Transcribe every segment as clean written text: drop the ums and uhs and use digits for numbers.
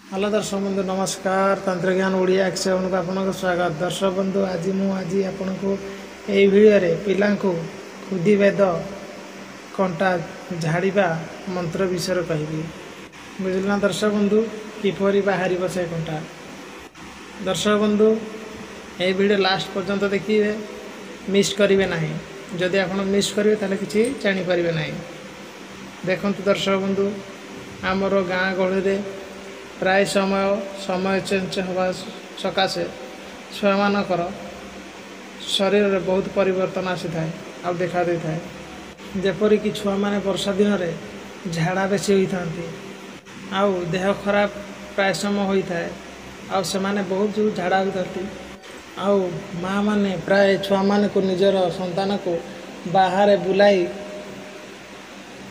Hello दर्शक बंधु नमस्कार। तंत्र ज्ञान ओडिया एक्शन को आपको स्वागत। दर्शक बंधु आज आपण को यही भिडियो पिला खुदी वेद कंटा झाड़िबा मंत्र विषय कहबी। बुझल ना दर्शक बंधु किपरि बाहर से कंटा। दर्शक बंधु यही भिडियो लास्ट पर्यंत देखिए, मिस करेंगे ना। जदि आप मिस करेंगे ताले किसी जानीपारे ना। देखु दर्शक बंधु आमर गाँ गहली प्राय समय चेंज हवा सकाशे छुआ मानकर शरीर में बहुत परिवर्तन आसी थाए आ देखा दे थाए। जेपरिक छुआ माने वर्षा दिन में झाड़ा बेसी होता आउ देह खराब प्राय समय होता है आउ से माने बहुत झाड़ा होती आउ माँ माने प्राय छुआ मान को निजर संतान को बाहर बुलाई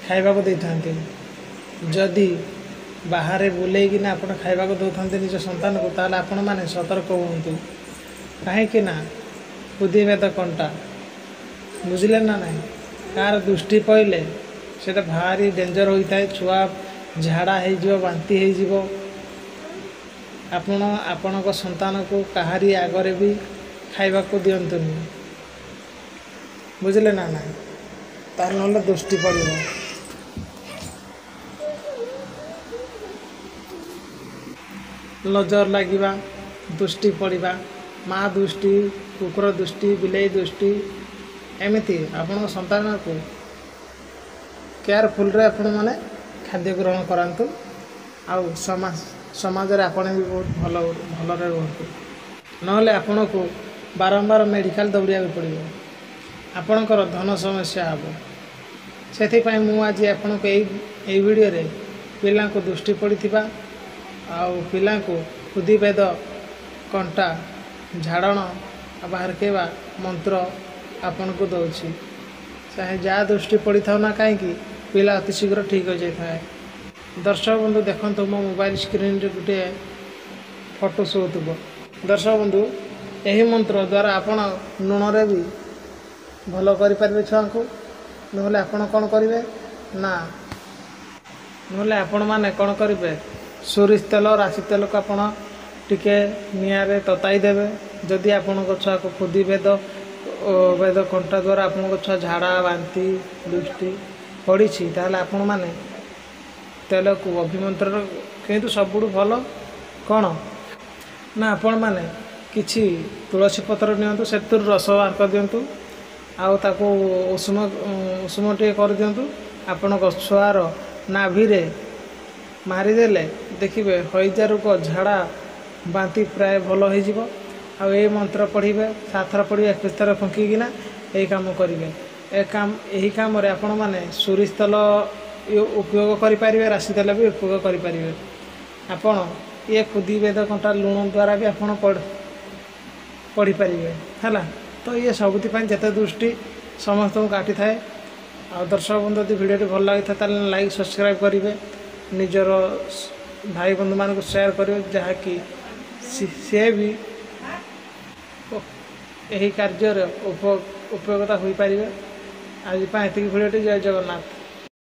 खाइबा को देता। जदि बाहर बुलेगी ना आपण खाइबा को दौरान निज संतान को ताल आपण माने सतर्क हूँ। कहीं खुदी वेद कंटा बुझिले ना नहीं। कार दृष्टि पड़े से भारी डेंजर होता है। छुआ झाड़ा हो बांती हो आपण संतान को कहारी आगरे भी खाइबा को दिंतुनि। बुझिले ना नहीं तार ना दृष्टि पड़ो। नजर लगिबा दृष्टि पड़वा माँ दृष्टि कुकुर दृष्टि बिलाई दृष्टि एमती आपण संतान को केयरफुल रे आपण माने खाद्य ग्रहण करंतु आउ समाज रे आपण भी बहुत भल रे रहंतु। नहले आपण को बारंबार मेडिकल दौड़िया पड़ो। आपणकर धन समस्या हम से मु आज आपण को यही वीडियो रे पिला को दृष्टि पड़ता आउ पिला को खुदी वेद कंटा झाड़न बाहर केवा मंत्र आपन को दौची। चाहे जहाँ दृष्टि पड़ी था ना कहीं पिला अति शीघ्र ठीक हो जाए। दर्शक बंधु देखो मो मोबाइल स्क्रीन रे गोटे फोटो शो थो। दर्शक बंधु यही मंत्र द्वारा आपण लुण रे भी भल करें छुआ को। नहले आपण कौन करेंगे ना नहले आपण माने कौन करेंगे सोरिष तेल राशि तेल को आपण टिके निआरे तताई देवे। जदि आपण छुआ को खुदी वेद कंटा द्वारा आपण छुआ झाड़ा बांती दृष्टि पड़ी ताहले आपण माने तेल को अभिमंत्रण किंतु सबुठु भल कौन ना आपण माने किछि तुलसी पत्र नियंतु से रस बाहर कर दियंतु आउ ताको उषुम टे कर दियंतु। आपण छुआर नाभि रे मारिदेले देखिए हईजा रोग झाड़ा बांती प्राय भल हो। ये मंत्र पढ़े 7 थर पढ़े 21 थर फुंकिना यही कम करेंगे। यही कम आपण मैंने सोरिष तेल उपयोग करें राशि तेल भी उपयोग करें। आपण ये खुदी वेद कंटा लुण द्वारा भी आप पढ़ी पारे है। तो ये सबुति जिते दृष्टि समस्त को काटी थाए। आ दर्शक बंधु यदि वीडियो भल लगी था लाइक सब्सक्राइब करेंगे। निजर भाई बंधु मान को शेयर करियो जहाँकि सी भी यही कार्य उपयोगिता हो पारे। आज ये भिडियो जय जगन्नाथ।